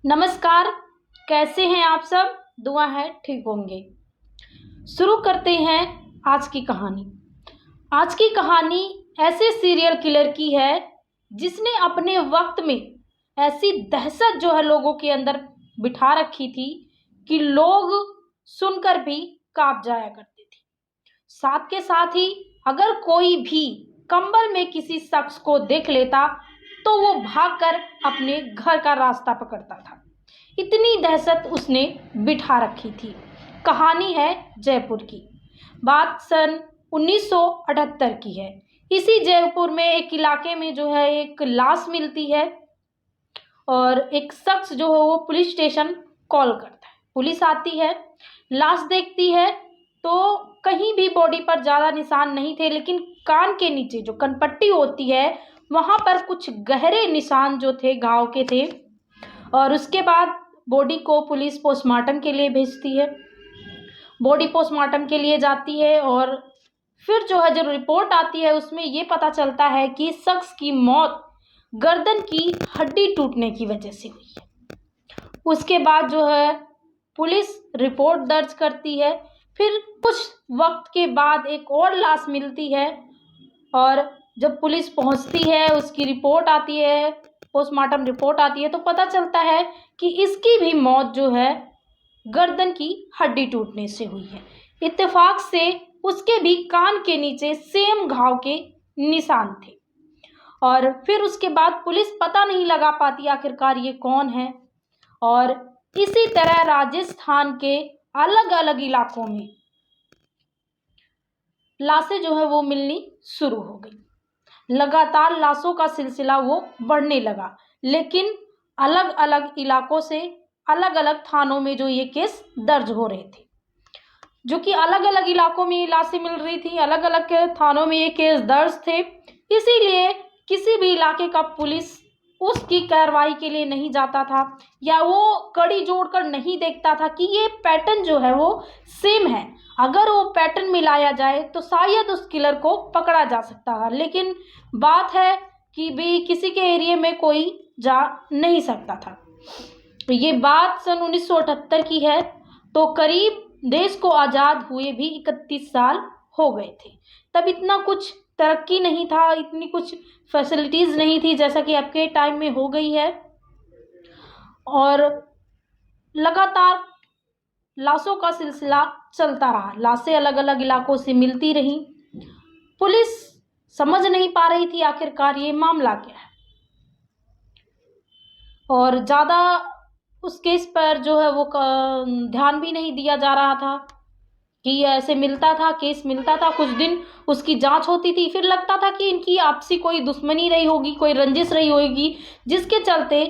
नमस्कार। कैसे हैं आप सब? दुआ है ठीक होंगे। शुरू करते हैं आज की कहानी। आज की कहानी ऐसे सीरियल किलर की है जिसने अपने वक्त में ऐसी दहशत जो है लोगों के अंदर बिठा रखी थी कि लोग सुनकर भी कांप जाया करते थे। साथ के साथ ही अगर कोई भी कंबल में किसी शख्स को देख लेता तो वो भागकर अपने घर का रास्ता पकड़ता था। इतनी दहशत उसने बिठा रखी थी। कहानी है जयपुर की। बात सन 1978 की है। इसी जयपुर में एक इलाके में जो है एक लाश मिलती है और एक शख्स जो है वो पुलिस स्टेशन कॉल करता है। पुलिस आती है, लाश देखती है तो कहीं भी बॉडी पर ज़्यादा निशान नहीं थे, लेकिन कान के नीचे जो कनपट्टी होती है वहाँ पर कुछ गहरे निशान जो थे घाव के थे। और उसके बाद बॉडी को पुलिस पोस्टमार्टम के लिए भेजती है। बॉडी पोस्टमार्टम के लिए जाती है और फिर जो है जो रिपोर्ट आती है उसमें ये पता चलता है कि शख्स की मौत गर्दन की हड्डी टूटने की वजह से हुई है। उसके बाद जो है पुलिस रिपोर्ट दर्ज करती है। फिर कुछ वक्त के बाद एक और लाश मिलती है और जब पुलिस पहुंचती है, उसकी रिपोर्ट आती है, पोस्टमार्टम रिपोर्ट आती है तो पता चलता है कि इसकी भी मौत जो है गर्दन की हड्डी टूटने से हुई है। इत्तेफाक से उसके भी कान के नीचे सेम घाव के निशान थे। और फिर उसके बाद पुलिस पता नहीं लगा पाती आखिरकार ये कौन है। और इसी तरह राजस्थान के अलग अलग इलाकों में लाशें जो है वो मिलनी शुरू हो गई। लगातार लाशों का सिलसिला वो बढ़ने लगा, लेकिन अलग अलग इलाकों से अलग अलग थानों में जो ये केस दर्ज हो रहे थे, जो कि अलग अलग इलाकों में लाशें मिल रही थी, अलग अलग थानों में ये केस दर्ज थे। इसीलिए किसी भी इलाके का पुलिस उसकी कार्रवाई के लिए नहीं जाता था या वो कड़ी जोड़कर नहीं देखता था कि ये पैटर्न जो है वो सेम है। अगर वो पैटर्न मिलाया जाए तो शायद उस किलर को पकड़ा जा सकता है, लेकिन बात है कि भी किसी के एरिया में कोई जा नहीं सकता था। तो ये बात सन 1978 की है, तो करीब देश को आज़ाद हुए भी 31 साल हो गए थे। तब इतना कुछ तरक्की नहीं था, इतनी कुछ फैसिलिटीज़ नहीं थी जैसा कि आपके टाइम में हो गई है। और लगातार लाशों का सिलसिला चलता रहा, लाशें अलग अलग इलाकों से मिलती रहीं। पुलिस समझ नहीं पा रही थी आखिरकार ये मामला क्या है, और ज़्यादा उस केस पर जो है वो ध्यान भी नहीं दिया जा रहा था कि ये ऐसे मिलता था, केस मिलता था, कुछ दिन उसकी जांच होती थी, फिर लगता था कि इनकी आपसी कोई दुश्मनी रही होगी, कोई रंजिश रही होगी, जिसके चलते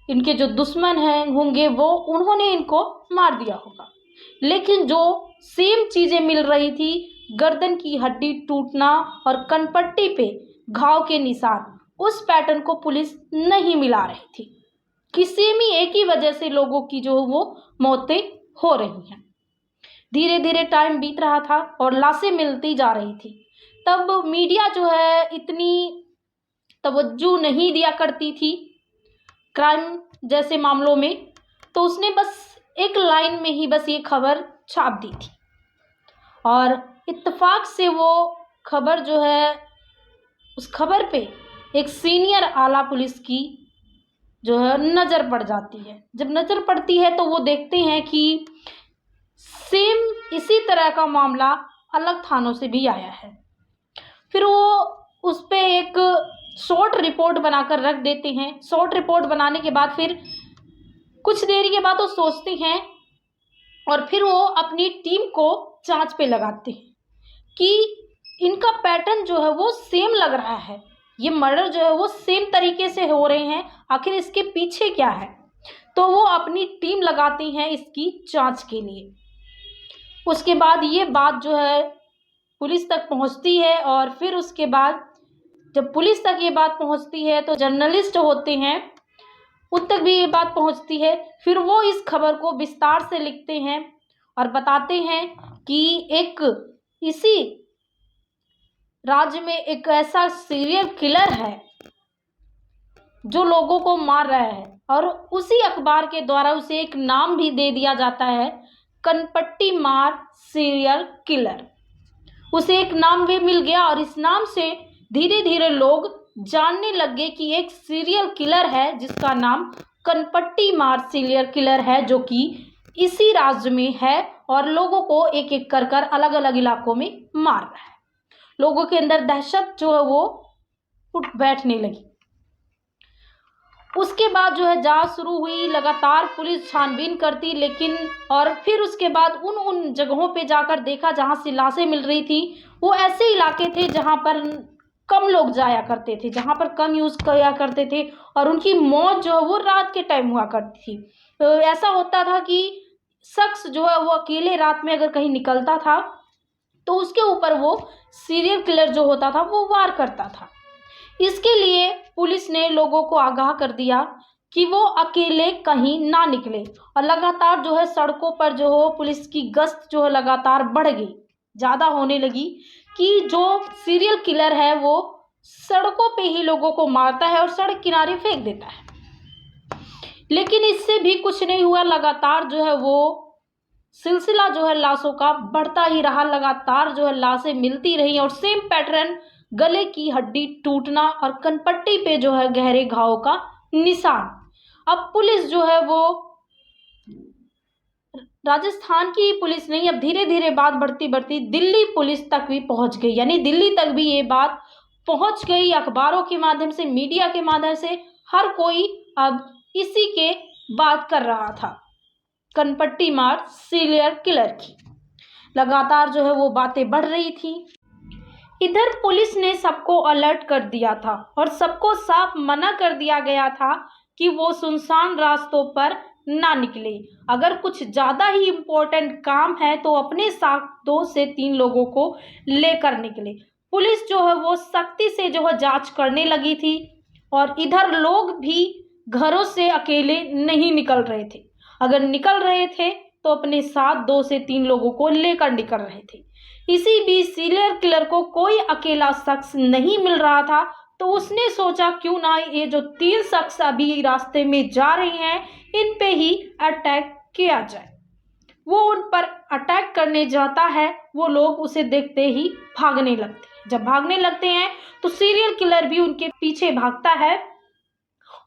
इनके जो दुश्मन हैं होंगे वो उन्होंने इनको मार दिया होगा। लेकिन जो सेम चीज़ें मिल रही थी, गर्दन की हड्डी टूटना और कनपट्टी पे घाव के निशान, उस पैटर्न को पुलिस नहीं मिला रही थी कि सेम ही एक ही वजह से लोगों की जो वो मौतें हो रही हैं। धीरे धीरे टाइम बीत रहा था और लाशें मिलती जा रही थी। तब मीडिया जो है इतनी तवज्जो नहीं दिया करती थी क्राइम जैसे मामलों में, तो उसने बस एक लाइन में ही बस ये खबर छाप दी थी। और इत्तेफाक से वो खबर जो है, उस खबर पे एक सीनियर आला पुलिस की जो है नज़र पड़ जाती है। जब नज़र पड़ती है तो वो देखते हैं कि सेम इसी तरह का मामला अलग थानों से भी आया है। फिर वो उस पे एक शॉर्ट रिपोर्ट बनाकर रख देते हैं। शॉर्ट रिपोर्ट बनाने के बाद फिर कुछ देर के बाद वो सोचते हैं और फिर वो अपनी टीम को जांच पे लगाते हैं कि इनका पैटर्न जो है वो सेम लग रहा है, ये मर्डर जो है वो सेम तरीके से हो रहे हैं, आखिर इसके पीछे क्या है। तो वो अपनी टीम लगाते हैं इसकी जांच के लिए। उसके बाद ये बात जो है पुलिस तक पहुंचती है और फिर उसके बाद जब पुलिस तक ये बात पहुंचती है तो जर्नलिस्ट होते हैं उन तक भी ये बात पहुंचती है। फिर वो इस खबर को विस्तार से लिखते हैं और बताते हैं कि एक इसी राज्य में एक ऐसा सीरियल किलर है जो लोगों को मार रहा है, और उसी अखबार के द्वारा उसे एक नाम भी दे दिया जाता है, कनपट्टी मार सीरियल किलर। उसे एक नाम भी मिल गया और इस नाम से धीरे धीरे लोग जानने लगे कि एक सीरियल किलर है जिसका नाम कनपट्टी मार सीरियल किलर है, जो कि इसी राज्य में है और लोगों को एक एक कर कर अलग अलग इलाकों में मार रहा है। लोगों के अंदर दहशत जो है वो उठ बैठने लगी। उसके बाद जो है जांच शुरू हुई, लगातार पुलिस छानबीन करती, लेकिन और फिर उसके बाद उन जगहों पे जाकर देखा जहां से लाशें मिल रही थी, वो ऐसे इलाके थे जहां पर कम लोग जाया करते थे, जहां पर कम यूज़ किया करते थे, और उनकी मौत जो है वो रात के टाइम हुआ करती थी। तो ऐसा होता था कि शख्स जो है वो अकेले रात में अगर कहीं निकलता था तो उसके ऊपर वो सीरियल किलर जो होता था वो वार करता था। इसके लिए पुलिस ने लोगों को आगाह कर दिया कि वो अकेले कहीं ना निकले, और लगातार जो है सड़कों पर जो हो पुलिस की गश्त जो है लगातार बढ़ गई, ज़्यादा होने लगी कि जो सीरियल किलर है वो सड़कों पे ही लोगों को मारता है और सड़क किनारे फेंक देता है। लेकिन इससे भी कुछ नहीं हुआ, लगातार जो है वो सिलसिला जो है लाशों का बढ़ता ही रहा, लगातार जो है लाशें मिलती रही और सेम पैटर्न, गले की हड्डी टूटना और कनपट्टी पे जो है गहरे घाव का निशान। अब पुलिस जो है वो राजस्थान की पुलिस नहीं, अब धीरे धीरे बात बढ़ती बढ़ती दिल्ली पुलिस तक भी पहुंच गई, यानी दिल्ली तक भी ये बात पहुंच गई। अखबारों के माध्यम से, मीडिया के माध्यम से हर कोई अब इसी के बात कर रहा था, कनपट्टी मार सीरियल किलर की। लगातार जो है वो बातें बढ़ रही थी। इधर पुलिस ने सबको अलर्ट कर दिया था और सबको साफ मना कर दिया गया था कि वो सुनसान रास्तों पर ना निकले। अगर कुछ ज़्यादा ही इम्पोर्टेंट काम है तो अपने साथ 2 से 3 लोगों को लेकर निकले। पुलिस जो है वो सख्ती से जो है जांच करने लगी थी, और इधर लोग भी घरों से अकेले नहीं निकल रहे थे। अगर निकल रहे थे तो अपने साथ 2 से 3 लोगों को लेकर निकल रहे थे। इसी बीच सीरियल किलर को कोई अकेला शख्स नहीं मिल रहा था, तो उसने सोचा क्यों ना ये जो 3 शख्स अभी रास्ते में जा रहे हैं इन पे ही अटैक किया जाए। वो उन पर अटैक करने जाता है, वो लोग उसे देखते ही भागने लगते हैं। जब भागने लगते हैं तो सीरियल किलर भी उनके पीछे भागता है,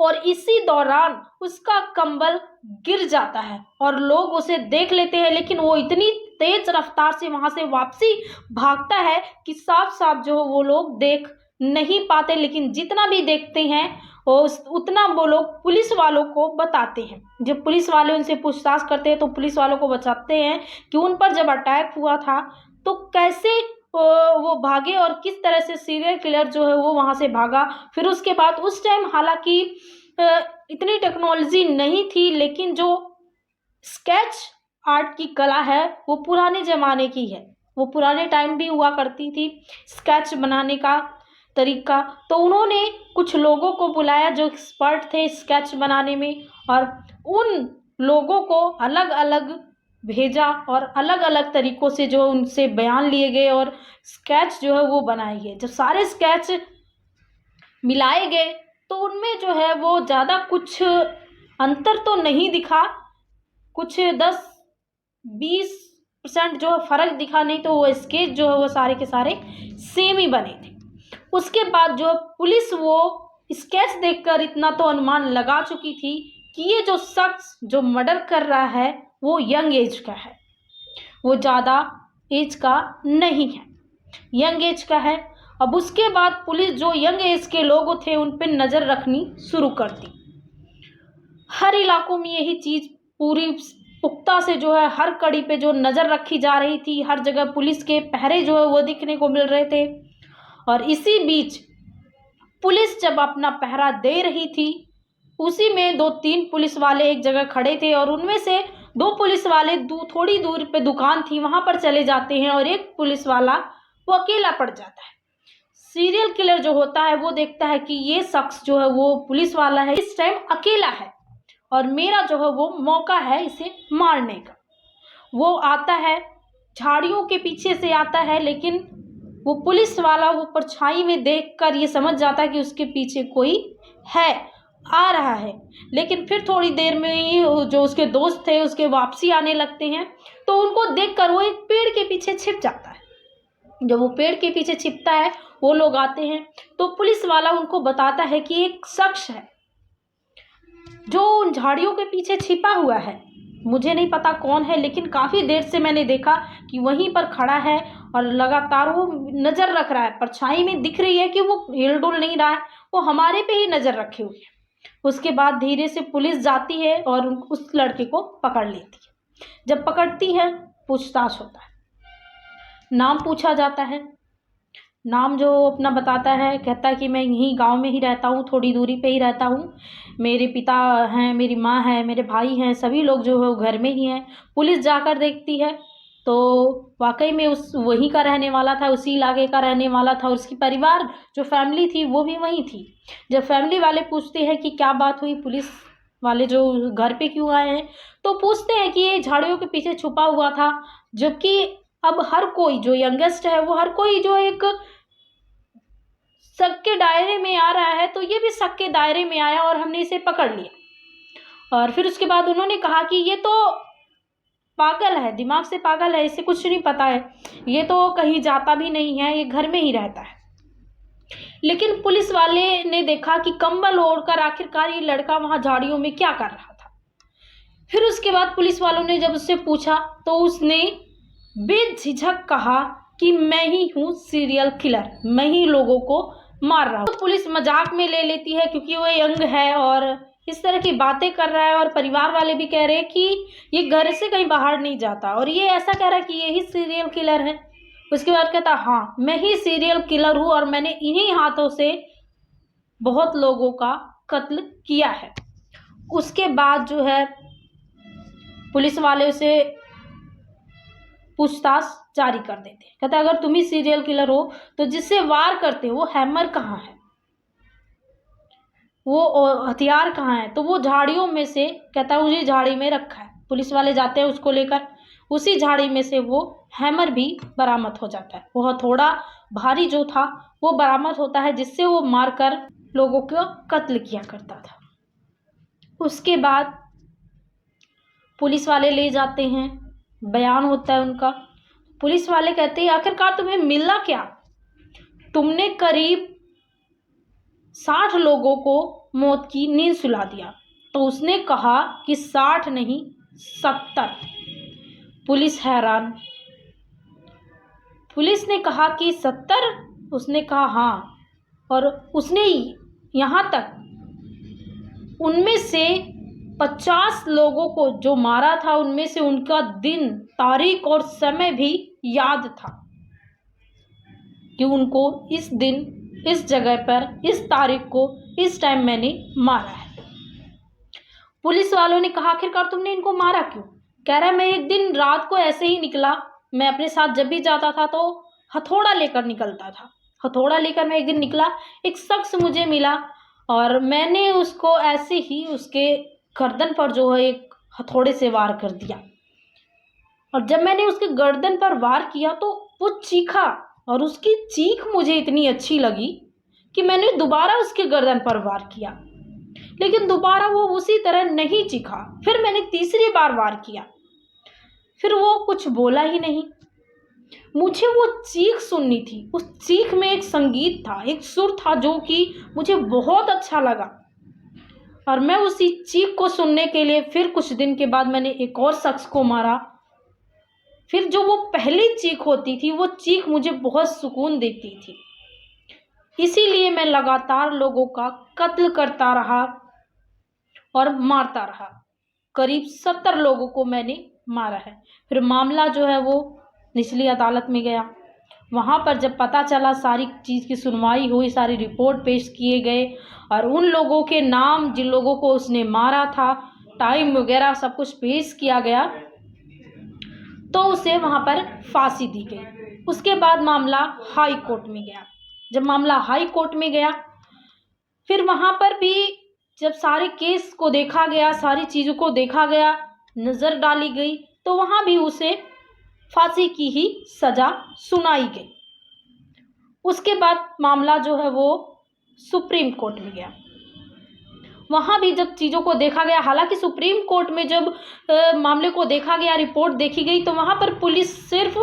और इसी दौरान उसका कंबल गिर जाता है और लोग उसे देख लेते हैं, लेकिन वो इतनी तेज रफ्तार से वहां से वापसी भागता है कि साफ साफ जो वो लोग देख नहीं पाते, लेकिन जितना भी देखते हैं उतना वो लोग पुलिस वालों को बताते हैं। जब पुलिस वाले उनसे पूछताछ करते हैं तो पुलिस वालों को बताते हैं कि उन पर जब अटैक हुआ था तो कैसे वो भागे और किस तरह से सीरियल किलर जो है वो वहाँ से भागा। फिर उसके बाद उस टाइम हालांकि इतनी टेक्नोलॉजी नहीं थी, लेकिन जो स्केच आर्ट की कला है वो पुराने ज़माने की है, वो पुराने टाइम भी हुआ करती थी स्केच बनाने का तरीका। तो उन्होंने कुछ लोगों को बुलाया जो एक्सपर्ट थे स्केच बनाने में, और उन लोगों को अलग अलग भेजा और अलग अलग तरीक़ों से जो उनसे बयान लिए गए और स्केच जो है वो बनाए गए। जब सारे स्केच मिलाए गए तो उनमें जो है वो ज़्यादा कुछ अंतर तो नहीं दिखा, कुछ 10-20% जो फ़र्क दिखा, नहीं तो वो स्केच जो है वो सारे के सारे सेम ही बने थे। उसके बाद जो पुलिस वो स्केच देखकर इतना तो अनुमान लगा चुकी थी कि ये जो शख्स जो मर्डर कर रहा है वो यंग एज का है, वो ज़्यादा एज का नहीं है, यंग एज का है। अब उसके बाद पुलिस जो यंग एज के लोग थे उन पर नज़र रखनी शुरू कर दी। हर इलाकों में यही चीज़ पूरी पुख्ता से जो है हर कड़ी पे जो नज़र रखी जा रही थी, हर जगह पुलिस के पहरे जो है वो दिखने को मिल रहे थे। और इसी बीच पुलिस जब अपना पहरा दे रही थी उसी में 2-3 पुलिस वाले एक जगह खड़े थे, और उनमें से 2 पुलिस वाले थोड़ी दूर पे दुकान थी वहाँ पर चले जाते हैं, और एक पुलिस वाला वो अकेला पड़ जाता है। सीरियल किलर जो होता है वो देखता है कि ये शख्स जो है वो पुलिस वाला है, इस टाइम अकेला है और मेरा जो है वो मौका है इसे मारने का। वो आता है, झाड़ियों के पीछे से आता है, लेकिन वो पुलिस वाला वो परछाई में देखकर ये समझ जाता है कि उसके पीछे कोई है, आ रहा है, लेकिन फिर थोड़ी देर में ही जो उसके दोस्त थे उसके वापसी आने लगते हैं, तो उनको देखकर वो एक पेड़ के पीछे छिप जाता है। जब वो पेड़ के पीछे छिपता है, वो लोग आते हैं, तो पुलिस वाला उनको बताता है कि एक शख्स है जो उन झाड़ियों के पीछे छिपा हुआ है। मुझे नहीं पता कौन है, लेकिन काफ़ी देर से मैंने देखा कि वहीं पर खड़ा है और लगातार वो नज़र रख रहा है। परछाई में दिख रही है कि वो हिल डुल नहीं रहा है, वो हमारे पे ही नज़र रखे हुए है। उसके बाद धीरे से पुलिस जाती है और उस लड़के को पकड़ लेती है। जब पकड़ती है, पूछताछ होता है, नाम पूछा जाता है। नाम जो अपना बताता है, कहता है कि मैं यहीं गांव में ही रहता हूँ, थोड़ी दूरी पे ही रहता हूँ। मेरे पिता हैं, मेरी माँ है, मेरे भाई हैं, सभी लोग जो है वो घर में ही हैं। पुलिस जाकर देखती है तो वाकई में उस वहीं का रहने वाला था, उसी इलाके का रहने वाला था, और उसकी परिवार जो फैमिली थी वो भी वहीं थी। जब फैमिली वाले पूछते हैं कि क्या बात हुई, पुलिस वाले जो घर पे क्यों आए हैं, तो पूछते हैं कि ये झाड़ियों के पीछे छुपा हुआ था। जबकि अब हर कोई जो यंगेस्ट है, वो हर कोई जो एक शक के दायरे में आ रहा है, तो ये भी शक के दायरे में आया और हमने इसे पकड़ लिया। और फिर उसके बाद उन्होंने कहा कि ये तो पागल है, दिमाग से पागल है, इसे कुछ नहीं पता है, ये तो कहीं जाता भी नहीं है, ये घर में ही रहता है। लेकिन पुलिस वाले ने देखा कि कंबल ओढ़कर आखिरकार ये लड़का वहां झाड़ियों में क्या कर रहा था। फिर उसके बाद पुलिस वालों ने जब उससे पूछा, तो उसने बेझिझक कहा कि मैं ही हूँ सीरियल किलर, मैं ही लोगों को मार रहा हूँ। तो पुलिस मजाक में ले लेती है क्योंकि वो यंग है और इस तरह की बातें कर रहा है, और परिवार वाले भी कह रहे हैं कि ये घर से कहीं बाहर नहीं जाता, और ये ऐसा कह रहा है कि ये ही सीरियल किलर है। उसके बाद कहता, हाँ मैं ही सीरियल किलर हूँ और मैंने इन्हीं हाथों से बहुत लोगों का कत्ल किया है। उसके बाद जो है पुलिस वाले उसे पूछताछ जारी कर देते हैं। कहता, अगर तुम ही सीरियल किलर हो तो जिससे वार करते हो वो हैमर कहाँ है, वो हथियार कहाँ है? तो वो झाड़ियों में से, कहता है उसी झाड़ी में रखा है। पुलिस वाले जाते हैं उसको लेकर, उसी झाड़ी में से वो हैमर भी बरामद हो जाता है। वो हथौड़ा भारी जो था वो बरामद होता है, जिससे वो मारकर लोगों को कत्ल किया करता था। उसके बाद पुलिस वाले ले जाते हैं, बयान होता है उनका। पुलिस वाले कहते हैं, आखिरकार तुम्हें मिला क्या? तुमने करीब 60 लोगों को मौत की नींद सुला दिया। तो उसने कहा कि 60 नहीं 70। पुलिस हैरान। पुलिस ने कहा कि 70? उसने कहा हाँ। और उसने यहाँ तक उनमें से 50 लोगों को जो मारा था, उनमें से उनका दिन, तारीख और समय भी याद था कि उनको इस दिन, इस जगह पर, इस तारीख को, इस टाइम मैंने मारा है। पुलिस वालों ने कहा, आखिरकार तुमने इनको मारा क्यों? कह रहा है, मैं एक दिन रात को ऐसे ही निकला, मैं अपने साथ जब भी जाता था तो हथौड़ा लेकर निकलता था। हथौड़ा लेकर मैं एक दिन निकला, एक शख्स मुझे मिला और मैंने उसको ऐसे ही उसके गर्दन पर जो है एक हथौड़े से वार कर दिया। और जब मैंने उसके गर्दन पर वार किया तो वो चीखा, और उसकी चीख मुझे इतनी अच्छी लगी कि मैंने दोबारा उसके गर्दन पर वार किया, लेकिन दोबारा वो उसी तरह नहीं चीखा। फिर मैंने तीसरी बार वार किया, फिर वो कुछ बोला ही नहीं। मुझे वो चीख सुननी थी। उस चीख में एक संगीत था, एक सुर था जो कि मुझे बहुत अच्छा लगा, और मैं उसी चीख को सुनने के लिए फिर कुछ दिन के बाद मैंने एक और शख्स को मारा। फिर जो वो पहली चीख होती थी, वो चीख मुझे बहुत सुकून देती थी। इसीलिए मैं लगातार लोगों का कत्ल करता रहा और मारता रहा। करीब 70 लोगों को मैंने मारा है। फिर मामला जो है वो निचली अदालत में गया। वहाँ पर जब पता चला, सारी चीज़ की सुनवाई हुई, सारी रिपोर्ट पेश किए गए और उन लोगों के नाम जिन लोगों को उसने मारा था, टाइम वगैरह सब कुछ पेश किया गया, तो उसे वहाँ पर फांसी दी गई। उसके बाद मामला हाई कोर्ट में गया। जब मामला हाई कोर्ट में गया, फिर वहाँ पर भी जब सारे केस को देखा गया, सारी चीज़ों को देखा गया, नज़र डाली गई, तो वहाँ भी उसे फांसी की ही सज़ा सुनाई गई। उसके बाद मामला जो है वो सुप्रीम कोर्ट में गया। वहाँ भी जब चीज़ों को देखा गया, हालांकि सुप्रीम कोर्ट में जब मामले को देखा गया, रिपोर्ट देखी गई, तो वहाँ पर पुलिस सिर्फ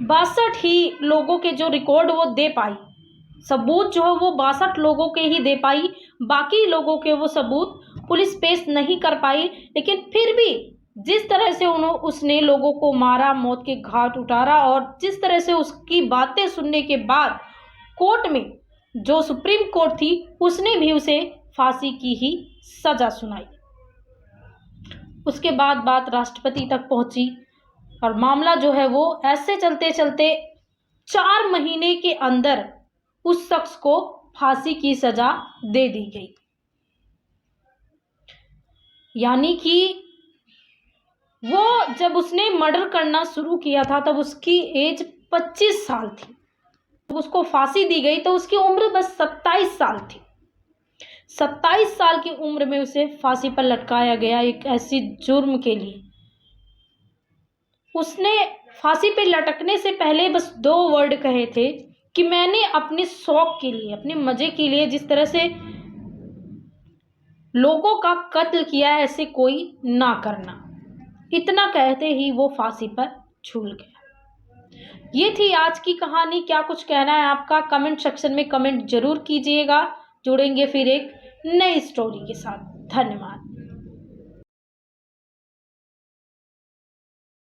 62 ही लोगों के जो रिकॉर्ड वो दे पाई, सबूत जो है वो 62 लोगों के ही दे पाई, बाकी लोगों के वो सबूत पुलिस पेश नहीं कर पाई। लेकिन फिर भी जिस तरह से उसने लोगों को मारा, मौत के घाट उतारा, और जिस तरह से उसकी बातें सुनने के बाद कोर्ट में जो सुप्रीम कोर्ट थी उसने भी उसे फांसी की ही सजा सुनाई। उसके बाद बात राष्ट्रपति तक पहुंची और मामला जो है वो ऐसे चलते चलते 4 महीने के अंदर उस शख्स को फांसी की सजा दे दी गई। यानी कि वो जब उसने मर्डर करना शुरू किया था तब उसकी एज 25 साल थी, जब उसको फांसी दी गई तो उसकी उम्र बस 27 साल थी। 27 साल की उम्र में उसे फांसी पर लटकाया गया एक ऐसी जुर्म के लिए। उसने फांसी पे लटकने से पहले बस 2 वर्ड कहे थे कि मैंने अपने शौक के लिए, अपने मजे के लिए जिस तरह से लोगों का कत्ल किया है ऐसे कोई ना करना। इतना कहते ही वो फांसी पर झूल गया। ये थी आज की कहानी। क्या कुछ कहना है आपका? कमेंट सेक्शन में कमेंट जरूर कीजिएगा। जुड़ेंगे फिर एक नई स्टोरी के साथ। धन्यवाद।